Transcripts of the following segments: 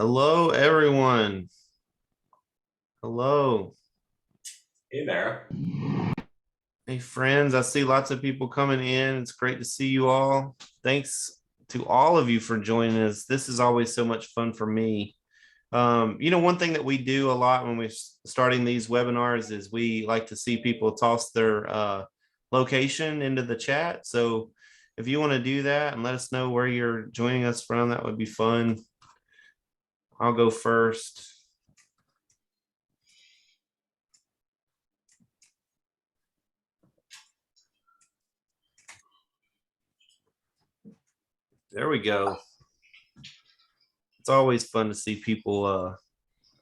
Hello, everyone. Hello. Hey there. Hey, friends. I see lots of people coming in. It's great to see you all. Thanks to all of you for joining us. This is always so much fun for me. One thing that we do a lot when we're starting these webinars is we like to see people toss their location into the chat. So if you want to do that and let us know where you're joining us from, that would be fun. I'll go first. There we go. It's always fun to see people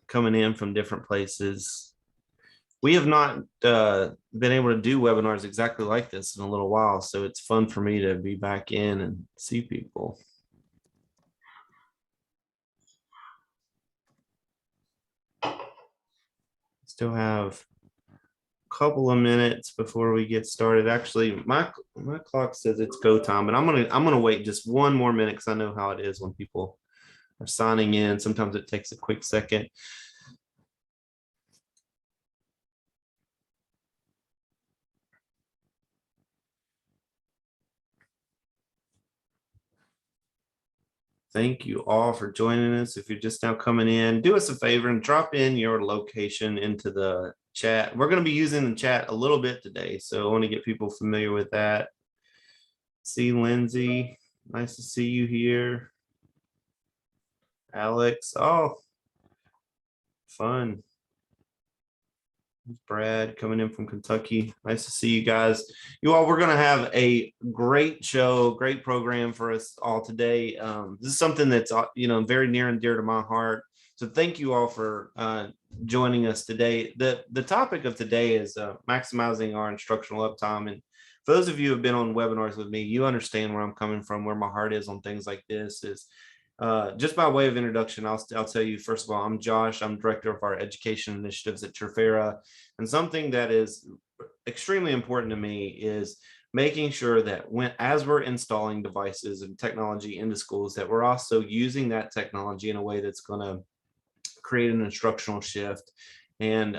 coming in from different places. We have not been able to do webinars exactly like this in a little while, so it's fun for me to be back in and see people. Still have a couple of minutes before we get started. Actually, my clock says it's go time, but I'm gonna wait just one more minute because I know how it is when people are signing in. Sometimes it takes a quick second. Thank you all for joining us. If you're just now coming in, do us a favor and drop in your location into the chat. We're going to be using the chat a little bit today, so I want to get people familiar with that. See Lindsay, nice to see you here. Alex, oh, fun. Brad coming in from Kentucky. Nice to see you guys. You all, we're going to have a great show, great program for us all today. This is something that's, very near and dear to my heart. So thank you all for joining us today. The topic of today is maximizing our instructional uptime. And for those of you who have been on webinars with me, you understand where I'm coming from, where my heart is on things like this is just by way of introduction, I'll tell you, first of all, I'm Josh. I'm director of our education initiatives at Trifera. And something that is extremely important to me is making sure that as we're installing devices and technology into schools, that we're also using that technology in a way that's going to create an instructional shift and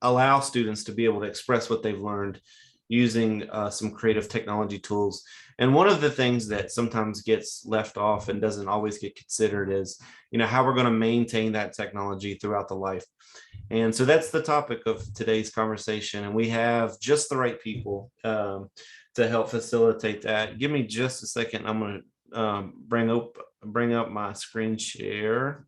allow students to be able to express what they've learned using some creative technology tools. And one of the things that sometimes gets left off and doesn't always get considered is, how we're going to maintain that technology throughout the life. And so that's the topic of today's conversation. And we have just the right people to help facilitate that. Give me just a second. I'm going to bring up my screen share.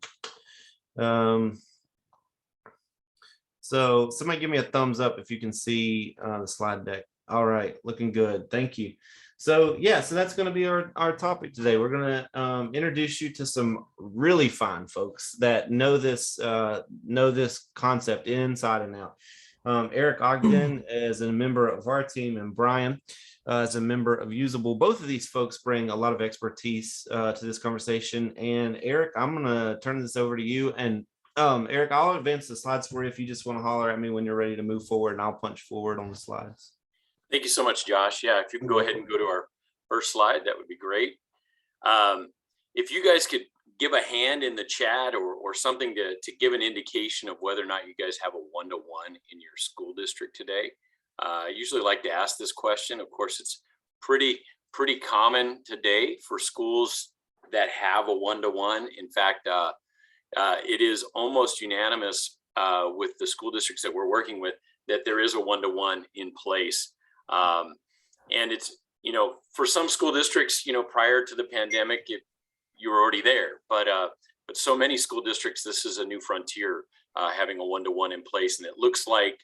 So somebody give me a thumbs up if you can see the slide deck. All right, looking good. Thank you. So so that's going to be our topic today. We're going to introduce you to some really fine folks that know this concept inside and out. Eric Ogden is a member of our team, and Brian is a member of UZBL. Both of these folks bring a lot of expertise to this conversation. And Eric, I'm going to turn this over to you. And Eric, I'll advance the slides for you if you just want to holler at me when you're ready to move forward, and I'll punch forward on the slides. Thank you so much, Josh. Yeah, if you can go ahead and go to our first slide, that would be great. If you guys could give a hand in the chat or something to give an indication of whether or not you guys have a one-to-one in your school district today. I usually like to ask this question. Of course, it's pretty common today for schools that have a one-to-one. In fact, it is almost unanimous with the school districts that we're working with that there is a one-to-one in place. And it's, for some school districts, prior to the pandemic, you were already there, but so many school districts, this is a new frontier, having a one-to-one in place. And it looks like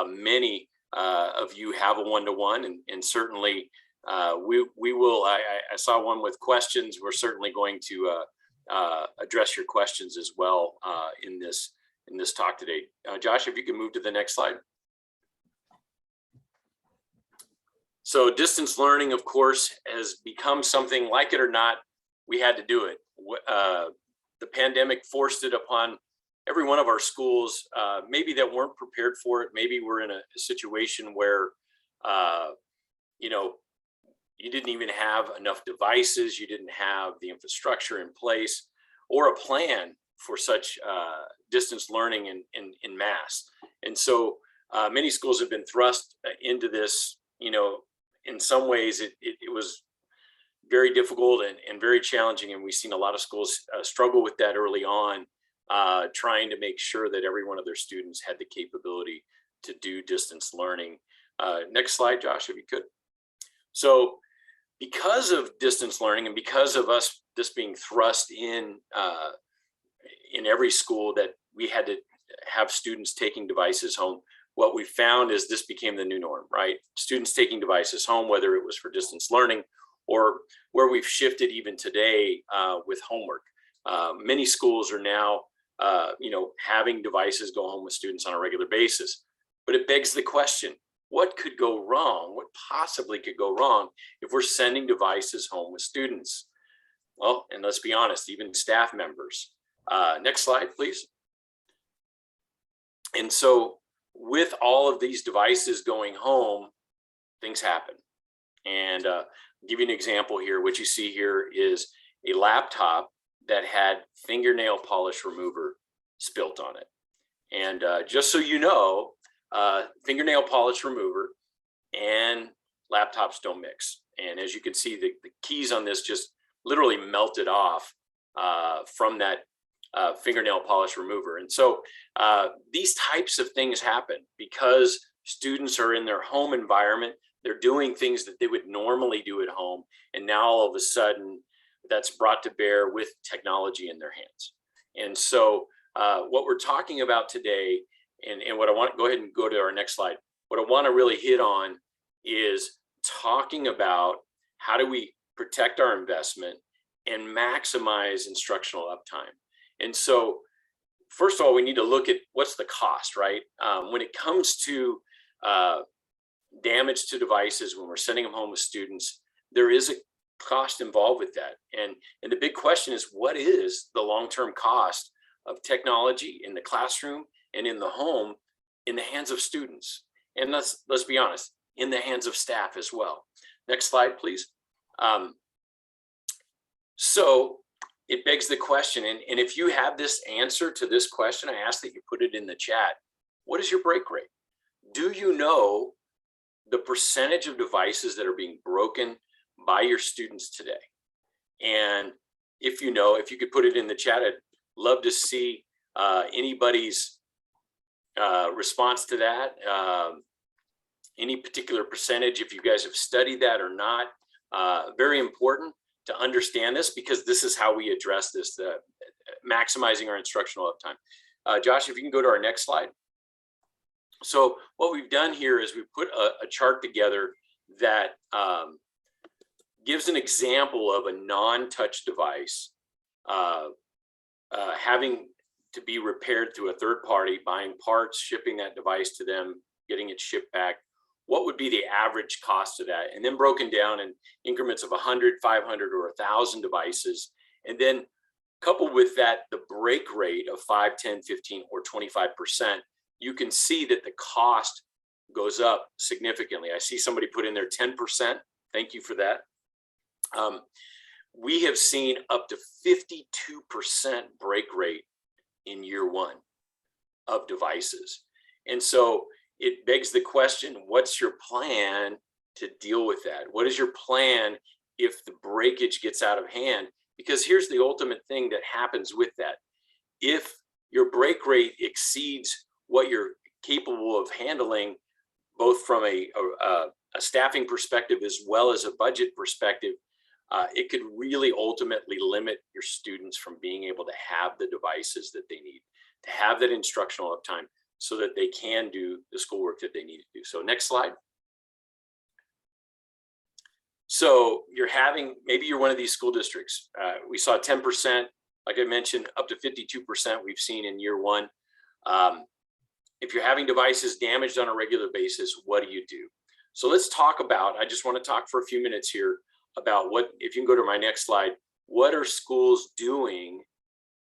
many of you have a one-to-one, and certainly we will, I saw one with questions. We're certainly going to address your questions as well in this talk today. Josh, if you can move to the next slide. So distance learning, of course, has become something, like it or not, we had to do it. The pandemic forced it upon every one of our schools, maybe that weren't prepared for it. Maybe we're in a situation where, you didn't even have enough devices. You didn't have the infrastructure in place. or a plan for such distance learning in mass. And so many schools have been thrust into this. In some ways it was very difficult and very challenging, and we've seen a lot of schools struggle with that early on, trying to make sure that every one of their students had the capability to do distance learning. Next slide, Josh, if you could. So because of distance learning and because of this being thrust in every school, that we had to have students taking devices home, what we found is this became the new norm, right? Students taking devices home, whether it was for distance learning or where we've shifted even today with homework. Many schools are now, having devices go home with students on a regular basis. But it begs the question, what could go wrong? What possibly could go wrong if we're sending devices home with students? Well, and let's be honest, even staff members. Next slide, please. And so with all of these devices going home, things happen. And I'll give you an example here. What you see here is a laptop that had fingernail polish remover spilt on it. And just so you know, fingernail polish remover and laptops don't mix. And as you can see, the keys on this just literally melted off from that fingernail polish remover. And so these types of things happen because students are in their home environment. They're doing things that they would normally do at home. And now all of a sudden that's brought to bear with technology in their hands. And so what we're talking about today, and what I want to go ahead and go to our next slide. What I want to really hit on is talking about how do we protect our investment and maximize instructional uptime. And so first of all, we need to look at what's the cost, right? When it comes to damage to devices, when we're sending them home with students, there is a cost involved with that. And the big question is, what is the long-term cost of technology in the classroom and in the home, in the hands of students? And let's be honest, in the hands of staff as well. Next slide, please. So it begs the question, and if you have this answer to this question, I ask that you put it in the chat. What is your break rate? Do you know the percentage of devices that are being broken by your students today? And if you know, if you could put it in the chat, I'd love to see anybody's response to that. Any particular percentage, if you guys have studied that or not. Very important to understand this, because this is how we address this, maximizing our instructional uptime. Josh, if you can go to our next slide. So what we've done here is we've put a chart together that gives an example of a non-touch device having to be repaired through a third party, buying parts, shipping that device to them, getting it shipped back. What would be the average cost of that? And then broken down in increments of 100, 500, or 1,000 devices. And then coupled with that, the break rate of 5, 10, 15, or 25%, you can see that the cost goes up significantly. I see somebody put in there 10%. Thank you for that. We have seen up to 52% break rate in year one of devices. And so it begs the question, what's your plan to deal with that? What is your plan if the breakage gets out of hand? Because here's the ultimate thing that happens with that. If your break rate exceeds what you're capable of handling, both from a staffing perspective as well as a budget perspective, it could really ultimately limit your students from being able to have the devices that they need, to have that instructional uptime, so that they can do the schoolwork that they need to do. So next slide. So maybe you're one of these school districts. We saw 10%, like I mentioned, up to 52% we've seen in year one. If you're having devices damaged on a regular basis, what do you do? So let's talk about, I just want to talk for a few minutes here about what, if you can go to my next slide, what are schools doing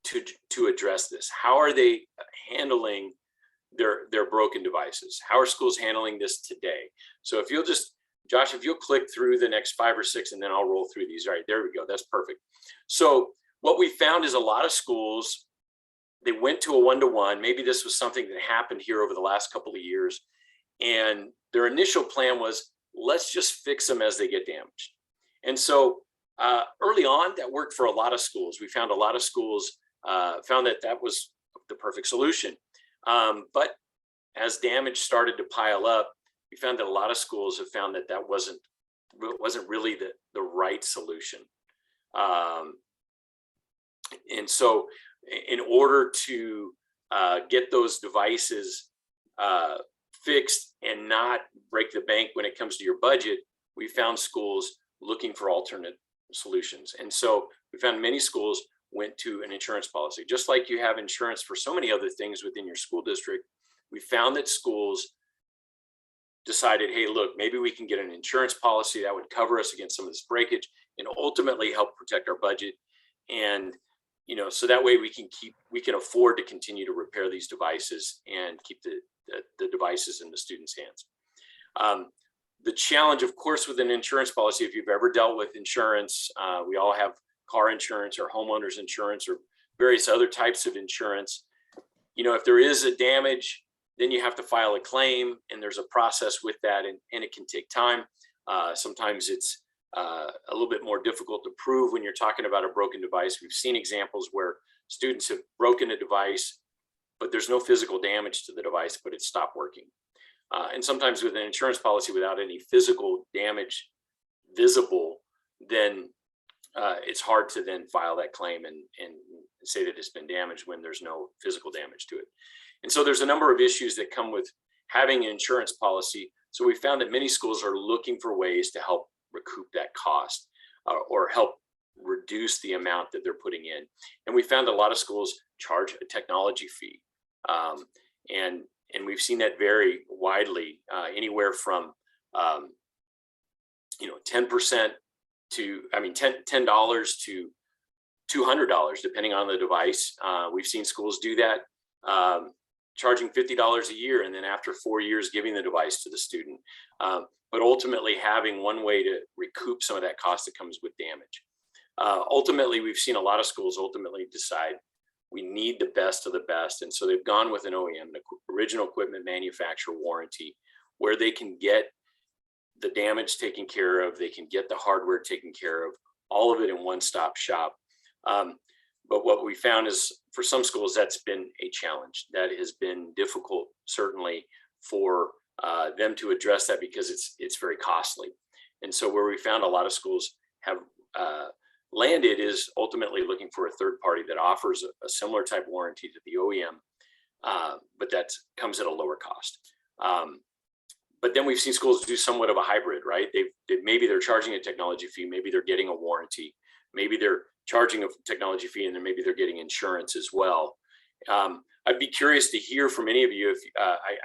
to address this? How are they handling their broken devices? How are schools handling this today? So if you'll just, Josh, if you'll click through the next 5 or 6, and then I'll roll through these. All right, there we go. That's perfect. So what we found is a lot of schools, they went to a one-to-one. Maybe this was something that happened here over the last couple of years. And their initial plan was, let's just fix them as they get damaged. And so early on, that worked for a lot of schools. We found a lot of schools found that that was the perfect solution. But as damage started to pile up, we found that a lot of schools have found that that wasn't really the right solution. And so in order to get those devices fixed and not break the bank when it comes to your budget, we found schools looking for alternate solutions. And so we found many schools went to an insurance policy. Just like you have insurance for so many other things within your school district, we found that schools decided, hey, look, maybe we can get an insurance policy that would cover us against some of this breakage and ultimately help protect our budget. And so that way we can afford to continue to repair these devices and keep the devices in the students' hands. The challenge, of course, with an insurance policy, if you've ever dealt with insurance, we all have car insurance or homeowners insurance or various other types of insurance. If there is a damage, then you have to file a claim, and there's a process with that, and it can take time. Sometimes it's a little bit more difficult to prove when you're talking about a broken device. We've seen examples where students have broken a device, but there's no physical damage to the device, but it stopped working. And sometimes with an insurance policy without any physical damage visible, then it's hard to then file that claim and say that it's been damaged when there's no physical damage to it. And so there's a number of issues that come with having an insurance policy. So we found that many schools are looking for ways to help recoup that cost or help reduce the amount that they're putting in. And we found a lot of schools charge a technology fee. And we've seen that vary widely, anywhere from 10% to $10 to $200, depending on the device. We've seen schools do that, charging $50 a year, and then after 4 years, giving the device to the student. But ultimately having one way to recoup some of that cost that comes with damage. Ultimately, we've seen a lot of schools ultimately decide we need the best of the best. And so they've gone with an OEM, the original equipment manufacturer warranty, where they can get the damage taken care of, they can get the hardware taken care of, all of it in one-stop shop. But what we found is for some schools, that's been a challenge. That has been difficult, certainly, for them to address that because it's very costly. And so where we found a lot of schools have landed is ultimately looking for a third party that offers a similar type warranty to the OEM, but that comes at a lower cost. But then we've seen schools do somewhat of a hybrid, right? Maybe they're charging a technology fee, maybe they're getting a warranty, maybe they're charging a technology fee, and then maybe they're getting insurance as well. I'd be curious to hear from any of you. If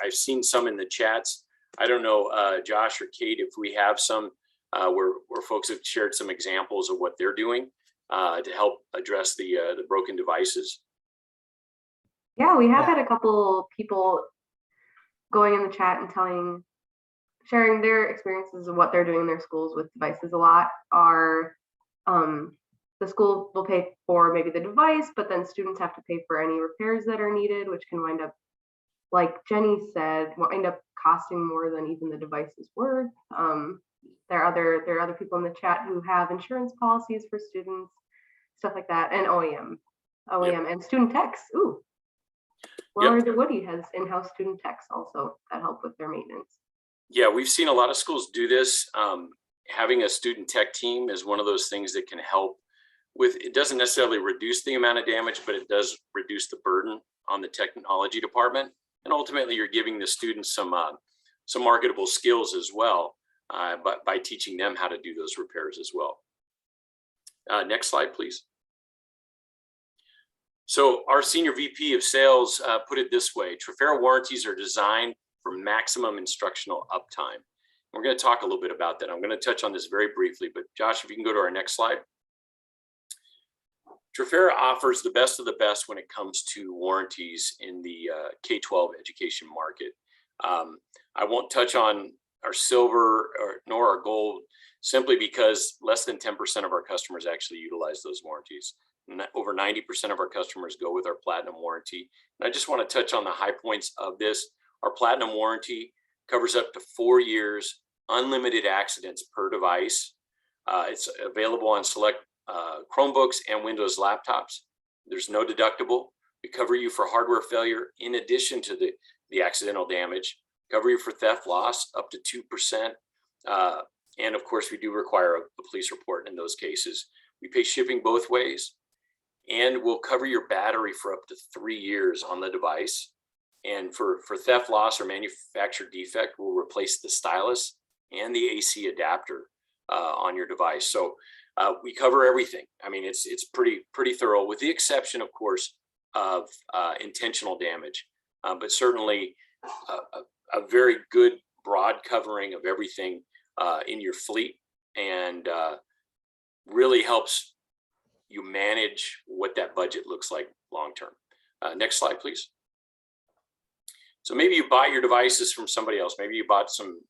I've seen some in the chats. I don't know, Josh or Kate, if we have some where folks have shared some examples of what they're doing to help address the broken devices. Yeah, we have had a couple people going in the chat and sharing their experiences of what they're doing in their schools with devices. A lot are the school will pay for maybe the device, but then students have to pay for any repairs that are needed, which can wind up, like Jenny said, wind up costing more than even the device is worth. There are other people in the chat who have insurance policies for students, stuff like that, and OEM yep. And student techs. Ooh, Florida yep. Woody has in-house student techs also that help with their maintenance. Yeah, we've seen a lot of schools do this. Having a student tech team is one of those things that can help with, it doesn't necessarily reduce the amount of damage, but it does reduce the burden on the technology department. And ultimately you're giving the students some marketable skills as well, but by teaching them how to do those repairs as well. Next slide, please. So our senior VP of sales put it this way: Trafera warranties are designed for maximum instructional uptime. We're going to talk a little bit about that. I'm going to touch on this very briefly, but Josh, if you can go to our next slide. Trafera offers the best of the best when it comes to warranties in the K-12 education market. I won't touch on our silver nor our gold, simply because less than 10% of our customers actually utilize those warranties. Over 90% of our customers go with our Platinum warranty. And I just want to touch on the high points of this. Our Platinum warranty covers up to 4 years, unlimited accidents per device. It's available on select Chromebooks and Windows laptops. There's no deductible. We cover you for hardware failure in addition to the accidental damage, cover you for theft loss up to 2%. And of course, we do require a police report in those cases. We pay shipping both ways, and we'll cover your battery for up to 3 years on the device. And for theft loss or manufacturer defect, we'll replace the stylus and the AC adapter on your device. So we cover everything. I mean, it's pretty thorough, with the exception, of course, of intentional damage, but certainly a very good broad covering of everything in your fleet, and really helps you manage what that budget looks like long term. Next slide, please. So maybe you buy your devices from somebody else. Maybe you bought some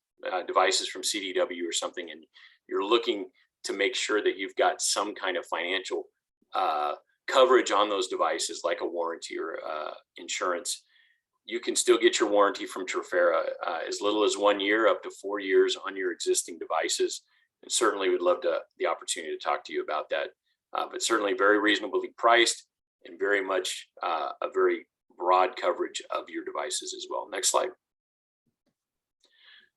devices from CDW or something, and you're looking to make sure that you've got some kind of financial coverage on those devices, like a warranty or insurance. You can still get your warranty from Trafera, as little as 1 year up to 4 years on your existing devices. And certainly would love the opportunity to talk to you about that. But certainly very reasonably priced, and very much a very broad coverage of your devices as well. Next slide.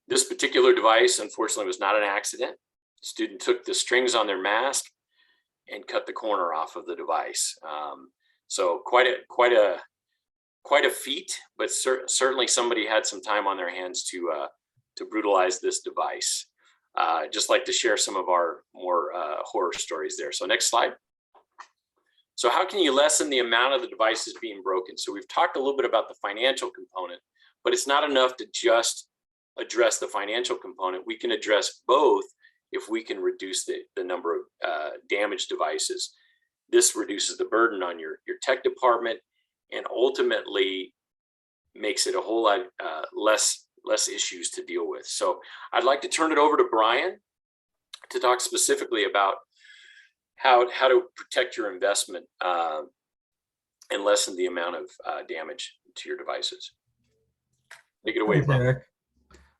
This particular device, unfortunately, was not an accident. The student took the strings on their mask and cut the corner off of the device. So quite a feat, but certainly somebody had some time on their hands to brutalize this device. Just like to share some of our more horror stories there. So next slide. So how can you lessen the amount of the devices being broken? So we've talked a little bit about the financial component, but it's not enough to just address the financial component. We can address both if we can reduce the number of damaged devices. This reduces the burden on your tech department, and ultimately makes it a whole lot less issues to deal with. So I'd like to turn it over to Brian to talk specifically about how to protect your investment and lessen the amount of damage to your devices. Take it away, Thanks, Brian. Eric.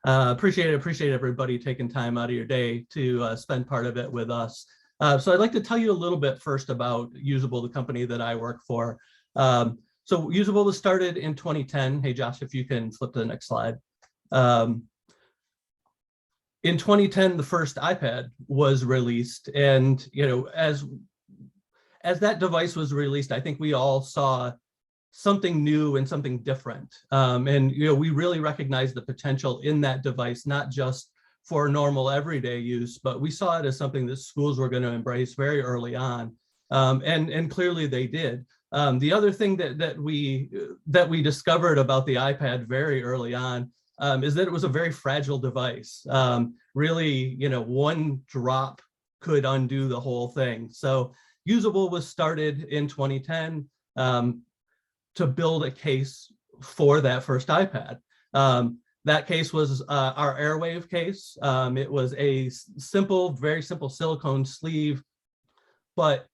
Appreciate everybody taking time out of your day to spend part of it with us. So I'd like to tell you a little bit first about UZBL, the company that I work for. So UZBL was started in 2010. Hey, Josh, if you can flip to the next slide. In 2010, the first iPad was released, and as that device was released, I think we all saw something new and something different. And we really recognized the potential in that device, not just for normal everyday use, but we saw it as something that schools were going to embrace very early on, and clearly they did. The other thing that we discovered about the iPad very early on is that it was a very fragile device. Really, one drop could undo the whole thing. So UZBL was started in 2010 to build a case for that first iPad. That case was our Airwave case. It was a very simple silicone sleeve, but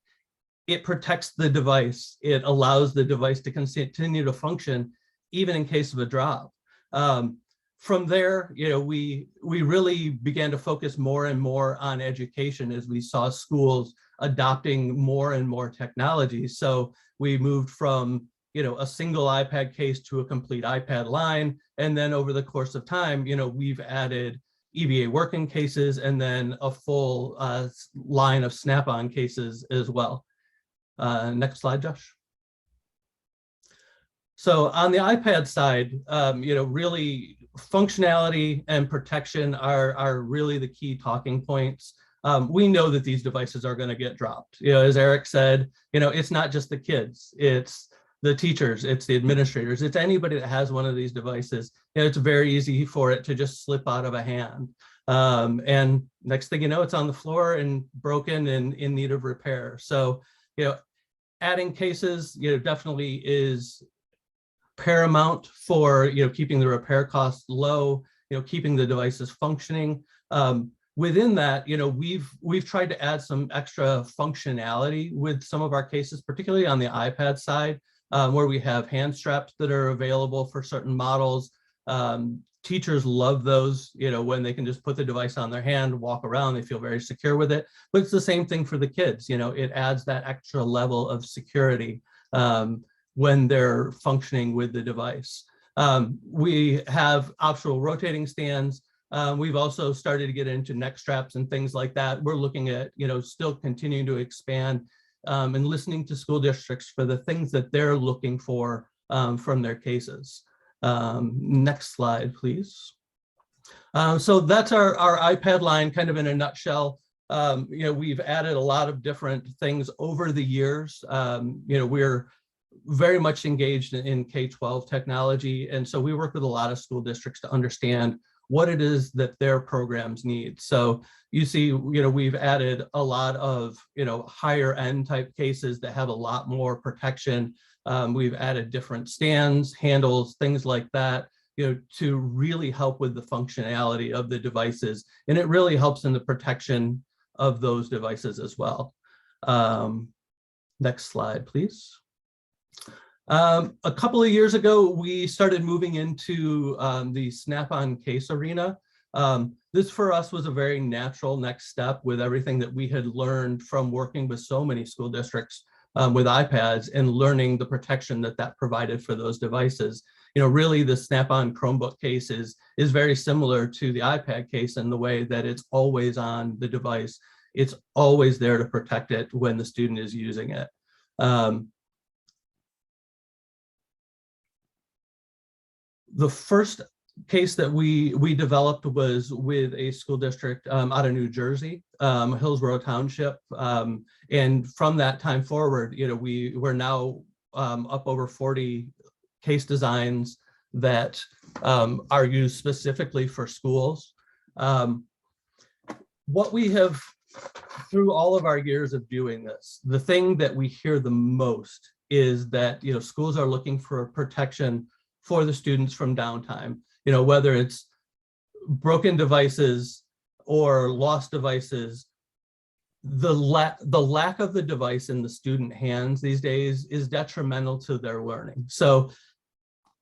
it protects the device. It allows the device to continue to function even in case of a drop. From there, we really began to focus more and more on education as we saw schools adopting more and more technology. So we moved from a single iPad case to a complete iPad line, and then over the course of time, we've added EVA working cases and then a full line of Snap-on cases as well. Next slide, Josh. So on the iPad side, really functionality and protection are really the key talking points. We know that these devices are going to get dropped. As Eric said, it's not just the kids, it's the teachers, it's the administrators, it's anybody that has one of these devices. It's very easy for it to just slip out of a hand. And next thing you know, it's on the floor and broken and in need of repair. So, adding cases, definitely is paramount for, keeping the repair costs low, keeping the devices functioning. within that, we've tried to add some extra functionality with some of our cases, particularly on the iPad side, where we have hand straps that are available for certain models. Teachers love those, when they can just put the device on their hand, walk around, they feel very secure with it. But it's the same thing for the kids. It adds that extra level of security when they're functioning with the device. We have optional rotating stands. We've also started to get into neck straps and things like that. We're looking at, still continuing to expand and listening to school districts for the things that they're looking for from their cases. Next slide, please. So that's our iPad line kind of in a nutshell. We've added a lot of different things over the years. We're very much engaged in K-12 technology. And so we work with a lot of school districts to understand what it is that their programs need. So you see, we've added a lot of, higher end type cases that have a lot more protection. We've added different stands, handles, things like that, to really help with the functionality of the devices. And it really helps in the protection of those devices as well. Next slide, please. A couple of years ago, we started moving into the Snap-on case arena. This for us was a very natural next step with everything that we had learned from working with so many school districts with iPads and learning the protection that provided for those devices. Really the Snap-on Chromebook case is very similar to the iPad case in the way that it's always on the device. It's always there to protect it when the student is using it. The first case that we developed was with a school district out of New Jersey, Hillsborough Township. And from that time forward, we're now up over 40 case designs that are used specifically for schools. What we have, through all of our years of doing this, the thing that we hear the most is that schools are looking for protection for the students from downtime, whether it's broken devices or lost devices. The lack of the device in the student hands these days is detrimental to their learning. So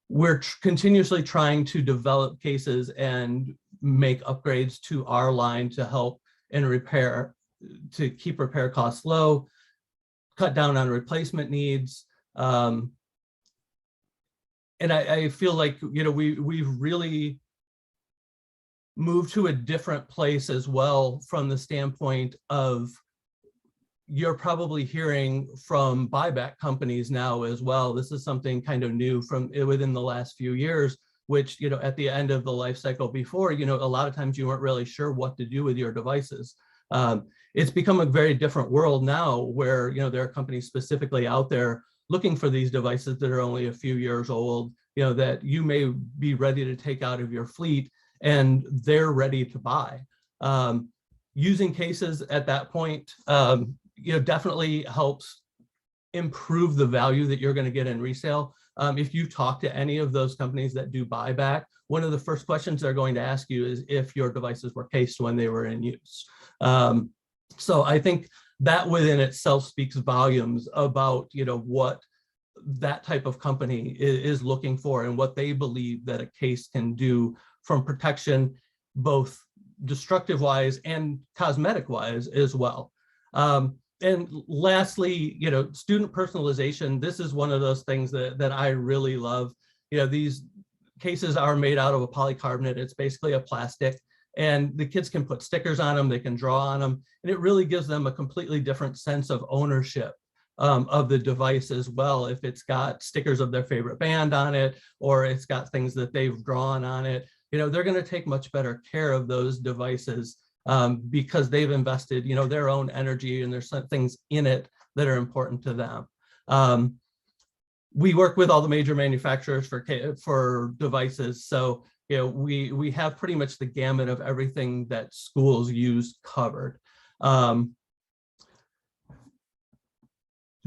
we're continuously trying to develop cases and make upgrades to our line to help and repair, to keep repair costs low, cut down on replacement needs. And I feel like, we've really moved to a different place as well from the standpoint of, you're probably hearing from buyback companies now as well. This is something kind of new from within the last few years, which, at the end of the life cycle before, a lot of times you weren't really sure what to do with your devices. It's become a very different world now where, there are companies specifically out there looking for these devices that are only a few years old, that you may be ready to take out of your fleet and they're ready to buy. Using cases at that point, definitely helps improve the value that you're going to get in resale. If you talk to any of those companies that do buyback, one of the first questions they're going to ask you is if your devices were cased when they were in use. So I think that within itself speaks volumes about, what that type of company is looking for and what they believe that a case can do from protection, both destructive wise and cosmetic wise as well. And lastly, student personalization. This is one of those things that I really love. These cases are made out of a polycarbonate. It's basically a plastic, and the kids can put stickers on them, they can draw on them, and it really gives them a completely different sense of ownership of the device as well. If it's got stickers of their favorite band on it, or it's got things that they've drawn on it, they're going to take much better care of those devices because they've invested, their own energy, and there's some things in it that are important to them. We work with all the major manufacturers for devices, so we have pretty much the gamut of everything that schools use covered.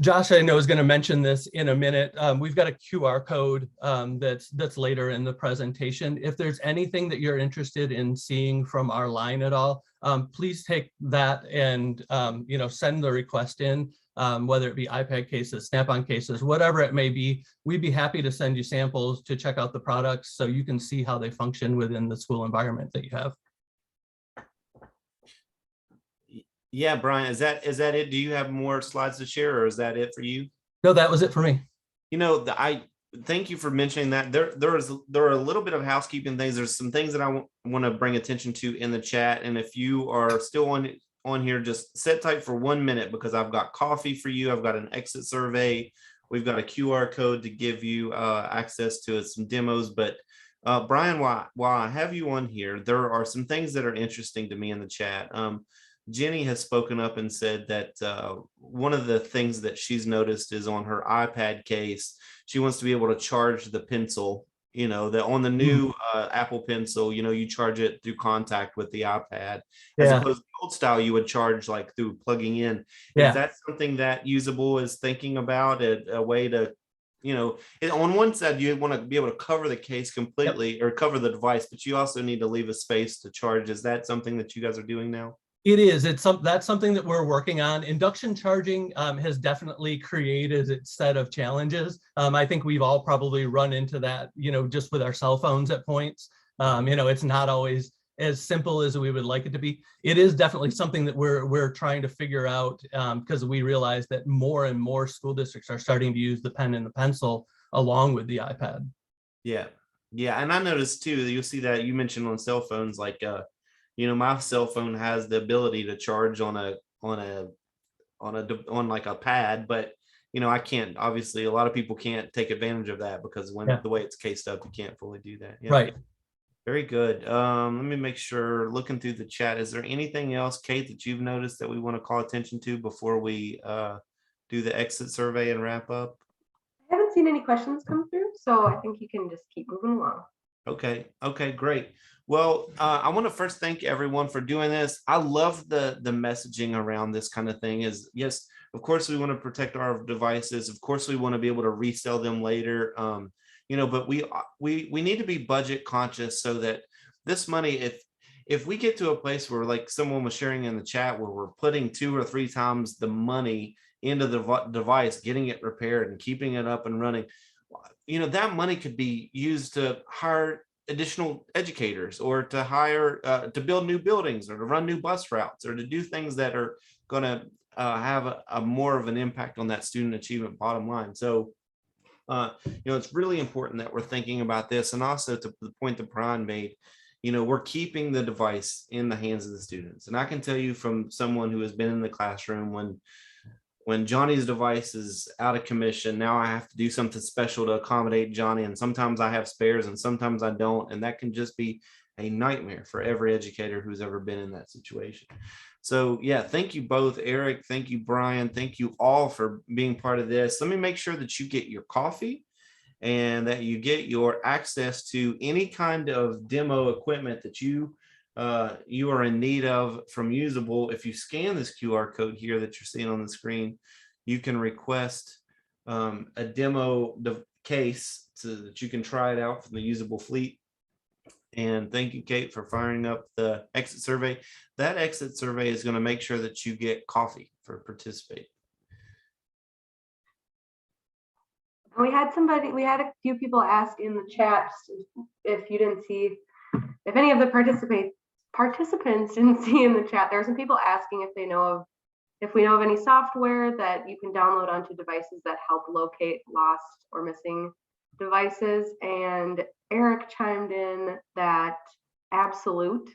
Josh, I know, is going to mention this in a minute. We've got a QR code that's later in the presentation. If there's anything that you're interested in seeing from our line at all, please take that and send the request in, whether it be iPad cases, Snap-on cases, whatever it may be. We'd be happy to send you samples to check out the products so you can see how they function within the school environment that you have. Yeah, Brian, is that it? Do you have more slides to share, or is that it for you? No, that was it for me. I thank you for mentioning that. There are a little bit of housekeeping things. There's some things that I want to bring attention to in the chat. And if you are still on here, just sit tight for 1 minute, because I've got coffee for you. I've got an exit survey. We've got a QR code to give you access to some demos. But Brian, while I have you on here, there are some things that are interesting to me in the chat. Jenny has spoken up and said that one of the things that she's noticed is on her iPad case, she wants to be able to charge the pencil, that on the new Apple Pencil, you charge it through contact with the iPad, as opposed to the old style, you would charge like through plugging in. Is that something that Usable is thinking about, a way to, on one side, you want to be able to cover the case completely or cover the device, but you also need to leave a space to charge. Is that something that you guys are doing now? It is. That's something that we're working on. Induction charging has definitely created its set of challenges. I think we've all probably run into that, just with our cell phones at points. It's not always as simple as we would like it to be. It is definitely something that we're trying to figure out, because we realize that more and more school districts are starting to use the pen and the pencil along with the iPad. Yeah. And I noticed too, you'll see that you mentioned on cell phones, like my cell phone has the ability to charge on like a pad, but I can't, obviously a lot of people can't take advantage of that, because the way it's cased up, you can't fully do that. Yeah. Right. Very good. Let me make sure, looking through the chat, is there anything else, Kate, that you've noticed that we want to call attention to before we do the exit survey and wrap up? I haven't seen any questions come through, so I think you can just keep moving along. Okay, great. Well, I want to first thank everyone for doing this. I love the messaging around this kind of thing. Is yes, of course we want to protect our devices. Of course we want to be able to resell them later. But we need to be budget conscious, so that this money, if we get to a place where, like someone was sharing in the chat, where we're putting 2 or 3 times the money into the device, getting it repaired and keeping it up and running, that money could be used to hire additional educators, or to hire to build new buildings, or to run new bus routes, or to do things that are going to have a more of an impact on that student achievement bottom line. So it's really important that we're thinking about this. And also, to the point that Brian made, we're keeping the device in the hands of the students. And I can tell you, from someone who has been in the classroom, when Johnny's device is out of commission, now I have to do something special to accommodate Johnny. And sometimes I have spares and sometimes I don't. And that can just be a nightmare for every educator who's ever been in that situation. So yeah, thank you both, Eric. Thank you, Brian. Thank you all for being part of this. Let me make sure that you get your coffee and that you get your access to any kind of demo equipment that you are in need of from Usable. If you scan this QR code here that you're seeing on the screen, you can request a demo case so that you can try it out from the Usable fleet. And thank you, Kate, for firing up the exit survey. That exit survey is going to make sure that you get coffee for participating. We had a few people ask in the chat, if you didn't see, if any of the participants didn't see in the chat, there are some people asking if we know of any software that you can download onto devices that help locate lost or missing devices. And Eric chimed in that Absolute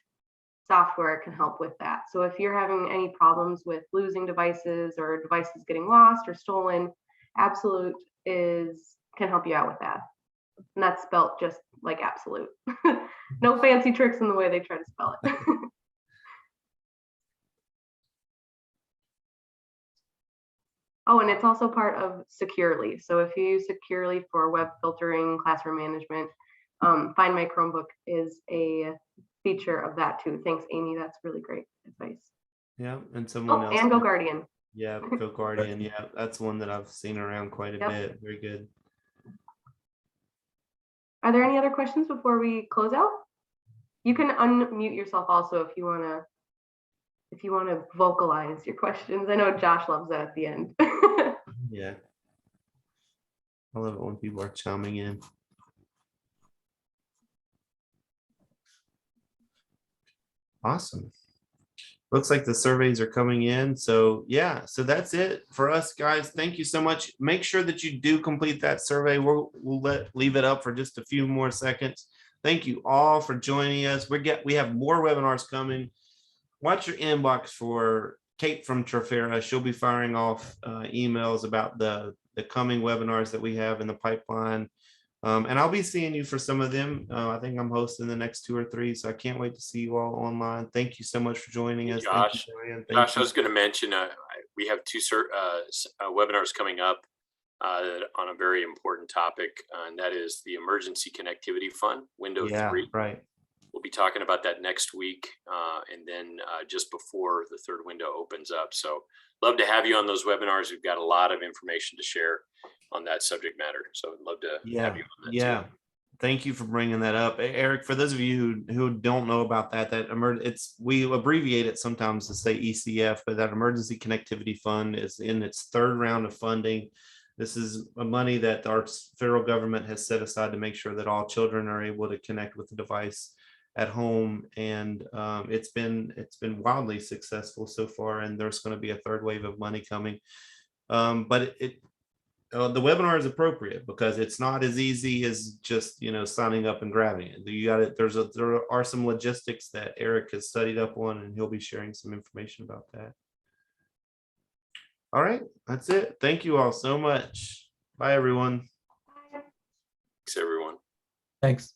software can help with that. So if you're having any problems with losing devices or devices getting lost or stolen, Absolute can help you out with that. And that's spelled just like absolute. No fancy tricks in the way they try to spell it. Oh, and it's also part of Securely. So if you use Securely for web filtering, classroom management, Find My Chromebook is a feature of that too. Thanks, Amy. That's really great advice. Yeah, and someone else. And GoGuardian. Yeah, Co-Guardian. Yeah, that's one that I've seen around quite a Yep. bit. Very good. Are there any other questions before we close out? You can unmute yourself also if you want to vocalize your questions. I know Josh loves that at the end. Yeah. I love it when people are chiming in. Awesome. Looks like the surveys are coming in. So yeah, so that's it for us, guys. Thank you so much. Make sure that you do complete that survey. We'll leave it up for just a few more seconds. Thank you all for joining us. We have more webinars coming. Watch your inbox for Kate from Trafera. She'll be firing off emails about the coming webinars that we have in the pipeline. And I'll be seeing you for some of them. I think I'm hosting the next 2 or 3, so I can't wait to see you all online. Thank you so much for joining us. Thank Josh, you, Joanne. Thank Josh, I you. was going to mention we have 2 webinars coming up on a very important topic, and that is the Emergency Connectivity Fund, Window 3. Right. We'll be talking about that next week, and then just before the third window opens up. So love to have you on those webinars. We've got a lot of information to share on that subject matter. So I'd love to have you on that too. Thank you for bringing that up, Eric. For those of you who don't know about we abbreviate it sometimes to say ECF, but that Emergency Connectivity Fund is in its 3rd round of funding. This is money that our federal government has set aside to make sure that all children are able to connect with the device at home, and it's been wildly successful so far, and there's going to be a 3rd wave of money coming. But the webinar is appropriate because it's not as easy as just signing up and grabbing it. You got it. There are some logistics that Eric has studied up on, and he'll be sharing some information about that. All right, that's it. Thank you all so much. Bye, everyone. Thanks, everyone. Thanks.